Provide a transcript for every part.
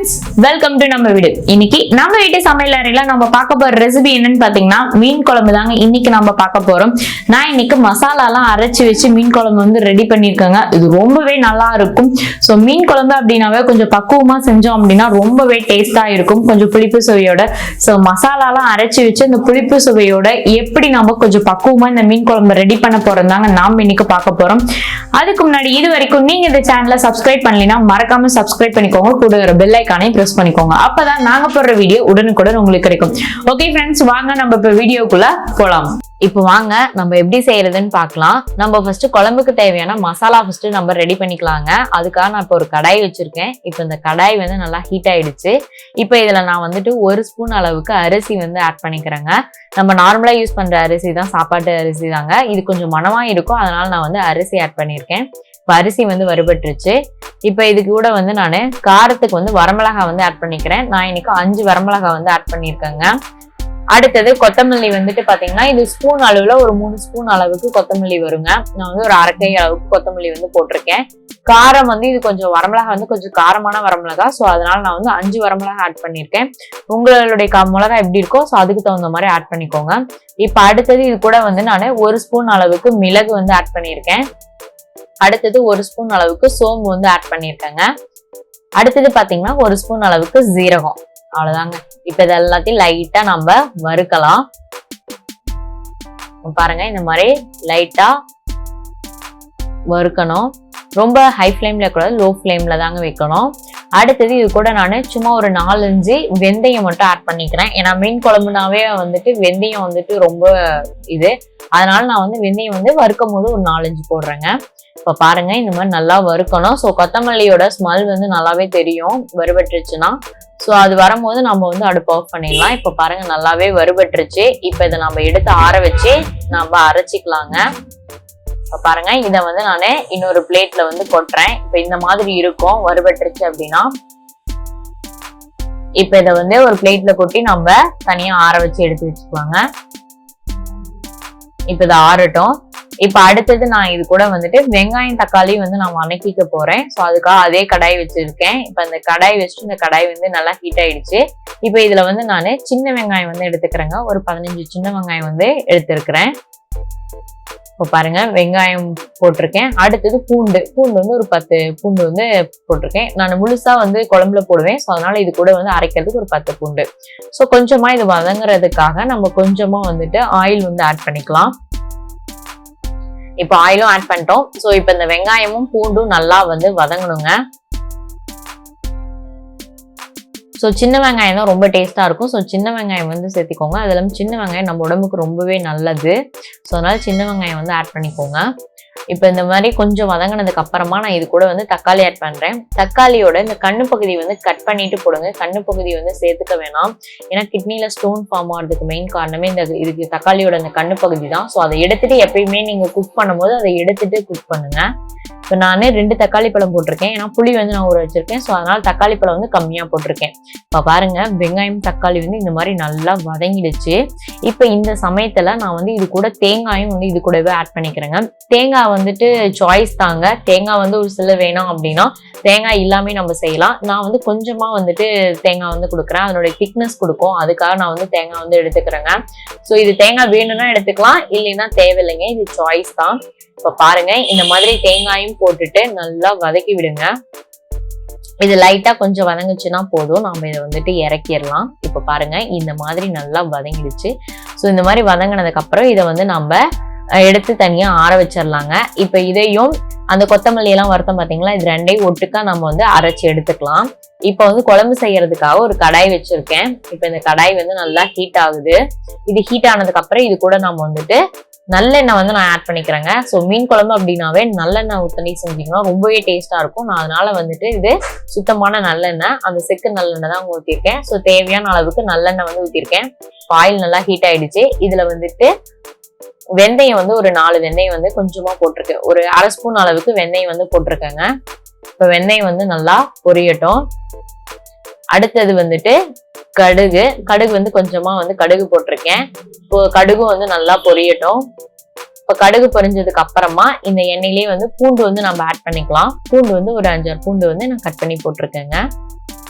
friends, welcome to Namma Veedu. இன்னைக்கு நம்ம வீட்டு சமையல் அறையில நம்ம பார்க்க போற ரெசிபி என்னன்னு பாத்தீங்கன்னா மீன் குழம்பு தாங்க இன்னைக்கு நம்ம பார்க்க போறோம். நான் இன்னைக்கு மசாலாலாம் அரைச்சு வச்சு மீன் குழம்பு வந்து ரெடி பண்ணிருக்கேங்க. இது ரொம்பவே நல்லா இருக்கும். சோ மீன் குழம்பு அப்படின்னாவே கொஞ்சம் பக்குவமா செஞ்சோம் அப்படின்னா ரொம்பவே டேஸ்டா இருக்கும், கொஞ்சம் புளிப்பு சுவையோட. சோ மசாலாலாம் அரைச்சு வச்சு இந்த புளிப்பு சுவையோட எப்படி நம்ம கொஞ்சம் பக்குவமா இந்த மீன் குழம்பு ரெடி பண்ண போறோம் தாங்க நாம இன்னைக்கு பார்க்க போறோம். அதுக்கு முன்னாடி இது வரைக்கும் நீங்க இந்த சேனலை சப்ஸ்கிரைப் பண்ணலைன்னா மறக்காம சப்ஸ்கிரைப் பண்ணிக்கோங்க, கூட ஒரு பெல் ஐகானை பிரஸ் பண்ணிக்கோங்க. அப்பதான் நாங்க போடுற வீடியோ உடனுக்குடன் உங்களுக்கு கிடைக்கும். ஓகே ஃப்ரெண்ட்ஸ், வாங்க நம்ம இப்ப வீடியோக்குள்ள போலாம். இப்போ வாங்க நம்ம எப்படி செய்யறதுன்னு பார்க்கலாம். நம்ம ஃபர்ஸ்ட் குழம்புக்கு தேவையான மசாலா ஃபர்ஸ்ட் நம்ம ரெடி பண்ணிக்கலாங்க. அதுக்காக நான் இப்போ ஒரு கடாய் வச்சிருக்கேன். இப்போ இந்த கடாய் வந்து நல்லா ஹீட் ஆயிடுச்சு. இப்போ இதுல நான் வந்துட்டு 1 ஸ்பூன் அளவுக்கு அரிசி வந்து ஆட் பண்ணிக்கிறேங்க. நம்ம நார்மலா யூஸ் பண்ற அரிசி தான், சாப்பாட்டு அரிசி தாங்க. இது கொஞ்சம் மணமா இருக்கும், அதனால நான் வந்து அரிசி ஆட் பண்ணியிருக்கேன். இப்போ அரிசி வந்து வறுபட்டுருச்சு. இப்போ இதுக்கு கூட வந்து நான் காரத்துக்கு வந்து வரமிளகா வந்து ஆட் பண்ணிக்கிறேன். நான் இன்னைக்கு 5 வரமிளகா வந்து ஆட் பண்ணியிருக்கேங்க. அடுத்தது கொத்தமல்லி வந்துட்டு பாத்தீங்கன்னா இது ஸ்பூன் அளவுல ஒரு 3 ஸ்பூன் அளவுக்கு கொத்தமல்லி வருங்க. நான் வந்து ஒரு அரை கை அளவுக்கு கொத்தமல்லி வந்து போட்டிருக்கேன். காரம் வந்து இது கொஞ்சம் வரமிளகா வந்து கொஞ்சம் காரமான வரமிளகா, ஸோ அதனால நான் வந்து 5 வரமிளகா ஆட் பண்ணியிருக்கேன். உங்களுடைய மிளகா எப்படி இருக்கோ ஸோ அதுக்கு தகுந்த மாதிரி ஆட் பண்ணிக்கோங்க. இப்போ அடுத்தது இது கூட வந்து நான் 1 ஸ்பூன் அளவுக்கு மிளகு வந்து ஆட் பண்ணியிருக்கேன். அடுத்தது 1 ஸ்பூன் அளவுக்கு சோம்பு வந்து ஆட் பண்ணியிருக்கேங்க. அடுத்தது பாத்தீங்கன்னா 1 ஸ்பூன் அளவுக்கு ஜீரகம். அவ்வளவுதாங்க. இப்ப இது எல்லாத்தையும் லைட்டா நம்ம வறுக்கலாம். பாருங்க, இந்த மாதிரி லைட்டா வறுக்கணும். ரொம்ப ஹை ஃப்ளேம்ல கூடாது, லோ ஃப்ளேம்ல தாங்க வைக்கணும். அடுத்தது இது கூட நான் சும்மா ஒரு 4-5 வெந்தயம் மட்டும் ஆட் பண்ணிக்கிறேன். ஏன்னா மீன் குழம்புனாவே வந்துட்டு வெந்தயம் வந்துட்டு ரொம்ப இது, அதனால நான் வந்து வெந்தயம் வந்து வறுக்கும் போது ஒரு 4-5 போடுறேங்க. இப்ப பாருங்க, இந்த மாதிரி நல்லா வறுக்கணும். ஸோ கொத்தமல்லியோட ஸ்மெல் வந்து நல்லாவே தெரியும் வறுபட்டுருச்சுன்னா. ஸோ அது வரும்போது நம்ம வந்து அடுப்பு ஆஃப் பண்ணிடலாம். இப்ப பாருங்க, நல்லாவே வறுபட்டுருச்சு. இப்ப இதை நம்ம எடுத்து ஆற வச்சு நம்ம அரைச்சிக்கலாங்க. இப்ப பாருங்க, இதை வந்து நான் இன்னொரு பிளேட்ல வந்து கொட்டுறேன். இப்ப இந்த மாதிரி இருக்கும் வறுபட்டுருச்சு அப்படின்னா. இப்ப இதை வந்து ஒரு பிளேட்ல கொட்டி நம்ம தனியா ஆற வச்சு எடுத்து வச்சுக்கலாங்க. இப்ப இதை ஆறட்டும். இப்ப அடுத்தது நான் இது கூட வந்துட்டு வெங்காயம் தக்காளி வந்து நான் வணக்கிக்க போறேன். ஸோ அதுக்காக அதே கடாய் வச்சிருக்கேன். இப்ப இந்த கடாய் வச்சுட்டு இந்த கடாய் வந்து நல்லா ஹீட் ஆயிடுச்சு. இப்ப இதுல வந்து நான் சின்ன வெங்காயம் வந்து எடுத்துக்கிறேங்க. ஒரு 15 சின்ன வெங்காயம் வந்து எடுத்திருக்கிறேன். இப்போ பாருங்க, வெங்காயம் போட்டிருக்கேன். அடுத்தது பூண்டு வந்து ஒரு 10 பூண்டு வந்து போட்டிருக்கேன். நான் முழுசா வந்து குழம்புல போடுவேன். ஸோ அதனால இது கூட வந்து அரைக்கிறதுக்கு ஒரு 10 பூண்டு. ஸோ கொஞ்சமா இது வதங்குறதுக்காக நம்ம கொஞ்சமா வந்துட்டு ஆயில் வந்து ஆட் பண்ணிக்கலாம். இப்போ ஆயிலும் ஆட் பண்ணிட்டோம். ஸோ இப்போ இந்த வெங்காயமும் பூண்டும் நல்லா வந்து வதங்கணுங்க. ஸோ சின்ன வெங்காயம் தான் ரொம்ப டேஸ்டா இருக்கும். ஸோ சின்ன வெங்காயம் வந்து சேர்த்திக்கோங்க. அது இல்லாமல் சின்ன வெங்காயம் நம்ம உடம்புக்கு ரொம்பவே நல்லது. ஸோ அதனால சின்ன வெங்காயம் வந்து ஆட் பண்ணிக்கோங்க. இப்போ இந்த மாதிரி கொஞ்சம் வதங்கினதுக்கு அப்புறமா நான் இது கூட வந்து தக்காளி ஆட் பண்றேன். தக்காளியோட இந்த கண்ணு பகுதி வந்து கட் பண்ணிட்டு போடுங்க. கண்ணு பகுதி வந்து சேர்த்துக்க வேணாம். ஏன்னா கிட்னில ஸ்டோன் ஃபார்ம் ஆகிறதுக்கு மெயின் காரணமே இதுக்கு தக்காளியோட இந்த கண்ணு பகுதி தான். ஸோ அதை எடுத்துட்டு எப்பயுமே நீங்க குக் பண்ணும்போது அதை எடுத்துட்டு குக் பண்ணுங்க. இப்போ நான் 2 தக்காளி பழம் போட்டிருக்கேன். ஏன்னா புளி வந்து நான் ஊற வச்சிருக்கேன். ஸோ அதனால தக்காளி பழம் வந்து கம்மியா போட்டிருக்கேன். இப்போ பாருங்க, வெங்காயம் தக்காளி வந்து இந்த மாதிரி நல்லா வதங்கிடுச்சு. இப்போ இந்த சமயத்துல நான் வந்து இது கூட தேங்காயும் வந்து இது கூடவே ஆட் பண்ணிக்கிறேங்க. தேங்காய் வந்துட்டு சாய்ஸ் தாங்க. தேங்காய் வந்து ஒரு சில வேணும் அப்படின்னா தேங்காய் இல்லாமே நம்ம செய்யலாம். நான் வந்து கொஞ்சமா வந்துட்டு தேங்காய் வந்து கொடுக்குறேன், அதனுடைய திக்னஸ் கொடுக்கும். அதுக்காக நான் வந்து தேங்காய் வந்து எடுத்துக்கிறேங்க. ஸோ இது தேங்காய் வேணும்னா எடுத்துக்கலாம், இல்லைன்னா தேவையில்லைங்க, இது சாய்ஸ் தான். இப்ப பாருங்க, இந்த மாதிரி தேங்காயும் போட்டுட்டு நல்லா வதக்கி விடுங்க. இது லைட்டா கொஞ்சம் வதங்குச்சுன்னா போதும், நாம இதை வந்துட்டு இறக்கிடலாம். இப்ப பாருங்க, இந்த மாதிரி நல்லா வதங்கிடுச்சு. ஸோ இந்த மாதிரி வதங்கினதுக்கு அப்புறம் இதை வந்து நம்ம எடுத்து தனியா ஆற வச்சிடலாங்க. இப்ப இதையும் அந்த கொத்தமல்லி எல்லாம் வறுத்தம் பாத்தீங்களா, இது 2ஐயும் ஒட்டுக்கா நம்ம வந்து அரைச்சி எடுத்துக்கலாம். இப்ப வந்து குழம்பு செய்யறதுக்காக ஒரு கடாய் வச்சிருக்கேன். இப்ப இந்த கடாய் வந்து நல்லா ஹீட் ஆகுது. இது ஹீட் ஆனதுக்கு அப்புறம் இது கூட நம்ம வந்துட்டு நல்லெண்ணெய் வந்து நான் ஆட் பண்ணிக்கிறேங்க. ஸோ மீன் குழம்பு அப்படின்னாவே நல்லெண்ணெய் ஊற்றி செஞ்சீங்கன்னா ரொம்பவே டேஸ்டா இருக்கும். நான் அதனால வந்துட்டு இது சுத்தமான நல்லெண்ணெய், அந்த செக்கு நல்லெண்ணெய் தான் ஊற்றிருக்கேன். ஸோ தேவையான அளவுக்கு நல்லெண்ணெய் வந்து ஊற்றிருக்கேன். ஆயில் நல்லா ஹீட் ஆயிடுச்சு. இதுல வந்துட்டு வெந்தயம் வந்து ஒரு 4 வெந்தயம் வந்து கொஞ்சமா போட்டிருக்கேன். ஒரு அரை ஸ்பூன் அளவுக்கு வெந்தயம் வந்து போட்டிருக்கேங்க. இப்போ வெந்தயம் வந்து நல்லா பொரியட்டும். அடுத்தது வந்துட்டு கடுகு வந்து கொஞ்சமா வந்து கடுகு போட்டிருக்கேன். இப்போ கடுகு வந்து நல்லா பொரியட்டும். இப்போ கடுகு பொரிஞ்சதுக்கு அப்புறமா இந்த எண்ணெயிலேயே வந்து பூண்டு வந்து நம்ம ஆட் பண்ணிக்கலாம். பூண்டு வந்து ஒரு 5-6 பூண்டு வந்து நான் கட் பண்ணி போட்டிருக்கேங்க.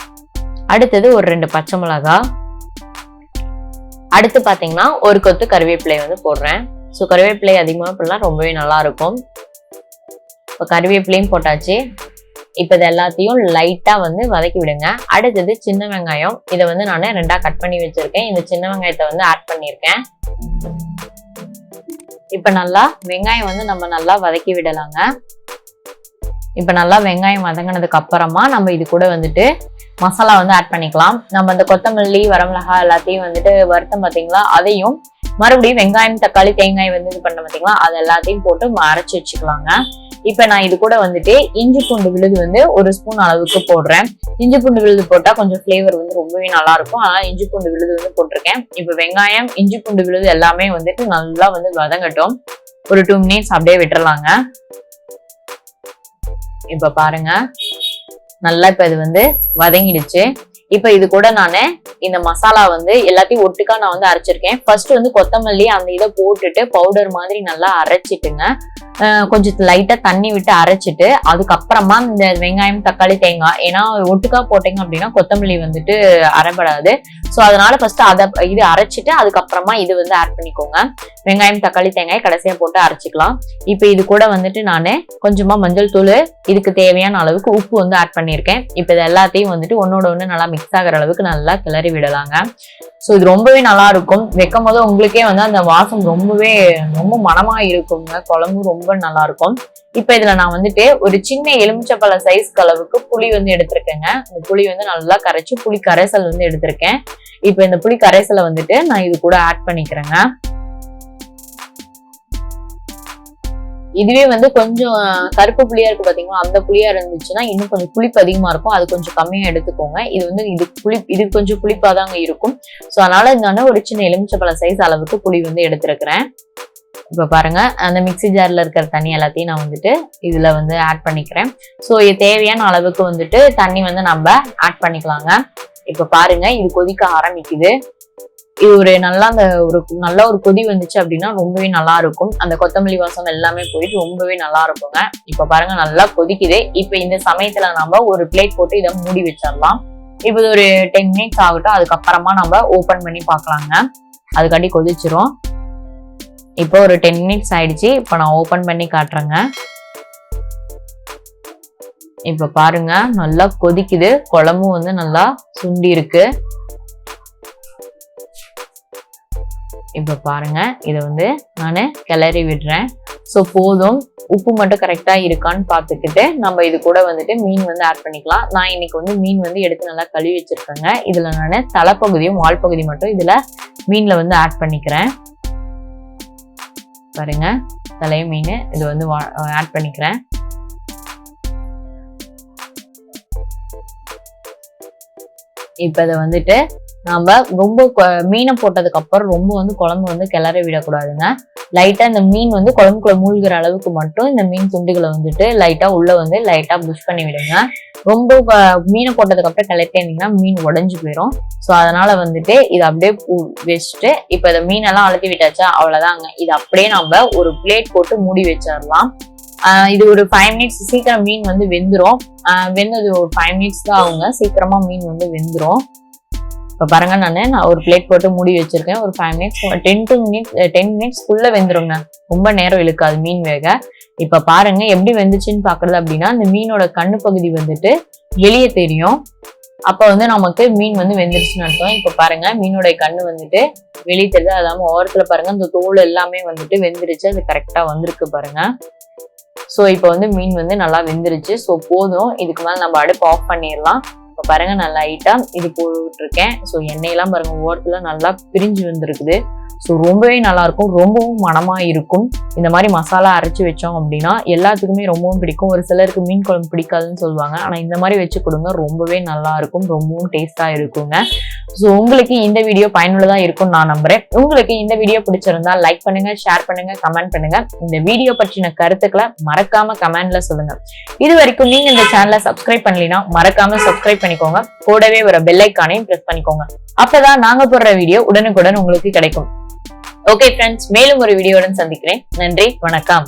அடுத்தது ஒரு 2 பச்சை மிளகாய். அடுத்து பாத்தீங்கன்னா ஒரு கொத்து கருவேப்பிலை வந்து போடுறேன். ஸோ கருவேப்பிலை அதிகமாக போடலாம், ரொம்பவே நல்லா இருக்கும். இப்போ கருவேப்பிலையும் போட்டாச்சு. இப்போ இது எல்லாத்தையும் லைட்டா வந்து வதக்கி விடுங்க. அடுத்தது சின்ன வெங்காயம், இதை வந்து நான் 2ஆ கட் பண்ணி வச்சிருக்கேன். இந்த சின்ன வெங்காயத்தை வந்து ஆட் பண்ணியிருக்கேன். இப்ப நல்லா வெங்காயம் வந்து நம்ம நல்லா வதக்கி விடலாங்க. இப்ப நல்லா வெங்காயம் வதங்கினதுக்கு அப்புறமா நம்ம இது கூட வந்துட்டு மசாலா வந்து ஆட் பண்ணிக்கலாம். நம்ம இந்த கொத்தமல்லி வரமிளகாய் எல்லாத்தையும் வந்துட்டு வறுத்தம் பாத்தீங்களா, அதையும் மறுபடியும் வெங்காயம் தக்காளி தேங்காய் வந்து இது பண்ண பாத்தீங்களா, அது எல்லாத்தையும் போட்டு அரைச்சி வச்சுக்கலாங்க. இப்ப நான் இது கூட வந்துட்டு இஞ்சி பூண்டு விழுது வந்து 1 ஸ்பூன் அளவுக்கு போடுறேன். இஞ்சி பூண்டு விழுது போட்டா கொஞ்சம் ஃபிளேவர் வந்து ரொம்பவே நல்லா இருக்கும். அதனால இஞ்சி பூண்டு விழுது வந்து போட்டிருக்கேன். இப்ப வெங்காயம் இஞ்சி பூண்டு விழுது எல்லாமே வந்துட்டு நல்லா வந்து வதங்கட்டும். ஒரு 2 மினிட்ஸ் அப்படியே விட்டுறலாங்க. இப்ப பாருங்க நல்லா இப்ப இது வந்து வதங்கிடுச்சு. இப்ப இது கூட நானு இந்த மசாலா வந்து எல்லாத்தையும் ஒட்டுக்கா நான் வந்து அரைச்சிருக்கேன். ஃபர்ஸ்ட் வந்து கொத்தமல்லி அந்த இதை போட்டுட்டு பவுடர் மாதிரி நல்லா அரைச்சிட்டுங்க. கொஞ்சம் லைட்டா தண்ணி விட்டு அரைச்சிட்டு அதுக்கப்புறமா இந்த வெங்காயம் தக்காளி தேங்காய், ஏன்னா ஒட்டுக்கா போட்டீங்க அப்படின்னா கொத்தமல்லி வந்துட்டு அரைப்படாது. ஸோ அதனால ஃபர்ஸ்ட் இது அரைச்சிட்டு அதுக்கப்புறமா இது வந்து ஆட் பண்ணிக்கோங்க. வெங்காயம் தக்காளி தேங்காய் கடைசியா போட்டு அரைச்சிக்கலாம். இப்ப இது கூட வந்துட்டு நானு கொஞ்சமா மஞ்சள் தூள், இதுக்கு தேவையான அளவுக்கு உப்பு வந்து ஆட் பண்ணியிருக்கேன். இப்ப இது எல்லாத்தையும் வந்துட்டு ஒன்னோட ஒண்ணு நல்லா மிக்ஸ் ஆகிற அளவுக்கு நல்லா கிளறி விடலாங்க. ஸோ இது ரொம்பவே நல்லா இருக்கும். வைக்கும் போது உங்களுக்கே வந்து அந்த வாசம் ரொம்ப மனமா இருக்குங்க. குழம்பு ரொம்ப நல்லா இருக்கும். இப்ப இதுல நான் வந்துட்டு ஒரு சின்ன எலுமிச்சப்பழ சைஸ் அளவுக்கு புளி வந்து எடுத்திருக்கேங்க. இந்த புளி வந்து நல்லா கரைச்சு புளி கரைசல் வந்து எடுத்திருக்கேன். இப்ப இந்த புளி கரைசலை வந்துட்டு நான் இது கூட ஆட் பண்ணிக்கிறேங்க. இதுவே வந்து கொஞ்சம் கருப்பு புளியா இருக்கு பாத்தீங்களா, அந்த புளியா இருந்துச்சுன்னா இன்னும் கொஞ்சம் புளிப்பு அதிகமா இருக்கும். அது கொஞ்சம் கம்மியா எடுத்துக்கோங்க. இது வந்து இது கொஞ்சம் புளிப்பாதாங்க இருக்கும். ஸோ அதனால நான் ஒரு சின்ன எலுமிச்சப்பழ சைஸ் அளவுக்கு புளி வந்து எடுத்திருக்கிறேன். இப்ப பாருங்க அந்த மிக்சி ஜார்ல இருக்கிற தண்ணி எல்லாத்தையும் நான் வந்துட்டு இதுல வந்து ஆட் பண்ணிக்கிறேன். ஸோ இது தேவையான அளவுக்கு வந்துட்டு தண்ணி வந்து நம்ம ஆட் பண்ணிக்கலாங்க. இப்ப பாருங்க இது கொதிக்க ஆரம்பிக்குது. இது ஒரு நல்ல ஒரு கொதி வந்துச்சு அப்படின்னா ரொம்பவே நல்லா இருக்கும். அந்த கொத்தமல்லி வாசம் எல்லாமே போயிட்டு ரொம்பவே நல்லா இருக்குங்க. இப்ப பாருங்க நல்லா கொதிக்குது. இப்ப இந்த சமயத்துல நம்ம ஒரு பிளேட் போட்டு இதை மூடி வச்சிடலாம். இப்ப இது ஒரு 10 மினிட்ஸ் ஆகட்டும். அதுக்கப்புறமா நம்ம ஓபன் பண்ணி பார்க்கலாங்க. அதுக்காண்டி கொதிச்சிரும். இப்போ ஒரு 10 மினிட்ஸ் ஆயிடுச்சு. இப்ப நான் ஓபன் பண்ணி காட்டுறேங்க. இப்ப பாருங்க நல்லா கொதிக்குது. குழம்பும் வந்து நல்லா சுண்டி இருக்கு. இப்ப பாருங்க இதை வந்து நானு கிளறி விடுறேன். ஸோ போதும். உப்பு மட்டும் கரெக்டா இருக்கான்னு பார்த்துக்கிட்டு நம்ம இது கூட வந்துட்டு மீன் வந்து ஆட் பண்ணிக்கலாம். நான் இன்னைக்கு வந்து மீன் வந்து எடுத்து நல்லா கழுவி வச்சிருக்கேங்க. இதுல நான் தலைப்பகுதியும் வால் பகுதி மட்டும் இதுல மீன்ல வந்து ஆட் பண்ணிக்கிறேன். பாருங்க தலைய மீன் இது வந்து ஆட் பண்ணிக்கிறேன். இப்ப இதை வந்துட்டு நாம ரொம்ப மீனை போட்டதுக்கு அப்புறம் ரொம்ப வந்து குழம்பு வந்து கிளறி விடக்கூடாதுங்க. லைட்டா இந்த மீன் வந்து குழம்புக்குள்ள மூழ்கிற அளவுக்கு மட்டும் இந்த மீன் துண்டுகளை வந்துட்டு லைட்டா உள்ள வந்து லைட்டா புஷ் பண்ணி விடுங்க. ரொம்ப மீனை போட்டதுக்கு அப்புறம் கிளறிட்டீங்கன்னா மீன் உடஞ்சு போயிடும். ஸோ அதனால வந்துட்டு இது அப்படியே வச்சுட்டு இப்ப இந்த மீனெல்லாம் அழுத்தி விட்டாச்சா, அவ்வளவுதாங்க. இது அப்படியே நம்ம ஒரு பிளேட் போட்டு மூடி வச்சிடலாம். இது ஒரு 5 மினிட்ஸ் சீக்கிரம் மீன் வந்து வெந்துடும். வெந்தது ஒரு 5 மினிட்ஸ் தான் ஆகுங்க. சீக்கிரமா மீன் வந்து வெந்துடும். இப்ப பாருங்க நான் ஒரு பிளேட் போட்டு மூடி வச்சிருக்கேன். ஒரு 5 மினிட்ஸ் 10 மினிட்ஸ்க்குள்ள வெந்துருங்க. ரொம்ப நேரம் இழுக்காது மீன் வேக. இப்ப பாருங்க எப்படி வெந்துச்சுன்னு பாக்குறது அப்படின்னா இந்த மீனோட கண்ணு பகுதி வந்துட்டு வெளியே தெரியும். அப்ப வந்து நமக்கு மீன் வந்து வெந்துருச்சுன்னு அர்த்தம். இப்ப பாருங்க மீனோட கண்ணு வந்துட்டு வெளியே தெரியுது. அதாம ஓரத்துல பாருங்க இந்த தோல் எல்லாமே வந்துட்டு வெந்துருச்சு. அது கரெக்டா வந்திருக்கு பாருங்க. ஸோ இப்போ வந்து மீன் வந்து நல்லா வெந்துருச்சு. ஸோ போதும். இதுக்கு மேல நம்ம அடுப்பு ஆஃப் பண்ணிடலாம். இப்போ பாருங்க நான் லைட்டா இது போட்டுருக்கேன். ஸோ எண்ணெயெல்லாம் பாருங்க ஓரத்துல நல்லா பிரிஞ்சு வந்துருக்குது. ஸோ ரொம்பவே நல்லா இருக்கும். ரொம்பவும் மனமா இருக்கும். இந்த மாதிரி மசாலா அரைச்சு வச்சோம் அப்படின்னா எல்லாத்துக்குமே ரொம்பவும் பிடிக்கும். ஒரு சிலருக்கு மீன் குழம்பு பிடிக்காதுன்னு சொல்லுவாங்க. ஆனா இந்த மாதிரி வச்சு கொடுங்க, ரொம்பவே நல்லா இருக்கும். ரொம்பவும் டேஸ்டா இருக்குங்க. ஸோ உங்களுக்கு இந்த வீடியோ பயனுள்ளதா இருக்கும்னு நான் நம்புறேன். உங்களுக்கு இந்த வீடியோ பிடிச்சிருந்தா லைக் பண்ணுங்க, ஷேர் பண்ணுங்க, கமெண்ட் பண்ணுங்க. இந்த வீடியோ பற்றின கருத்துக்களை மறக்காம கமெண்ட்ல சொல்லுங்க. இது வரைக்கும் நீங்க இந்த சேனலை சப்ஸ்கிரைப் பண்ணலைன்னா மறக்காம சப்ஸ்கிரைப் பண்ணிக்கோங்க. கூடவே ஒரு பெல் ஐக்கானையும் பிரஸ் பண்ணிக்கோங்க. அப்பதான் நாங்க போடுற வீடியோ உடனுக்குடன் உங்களுக்கு கிடைக்கும். ஓகே ஃப்ரெண்ட்ஸ், மேலும் ஒரு வீடியோவுடன் சந்திக்கிறேன். நன்றி, வணக்கம்.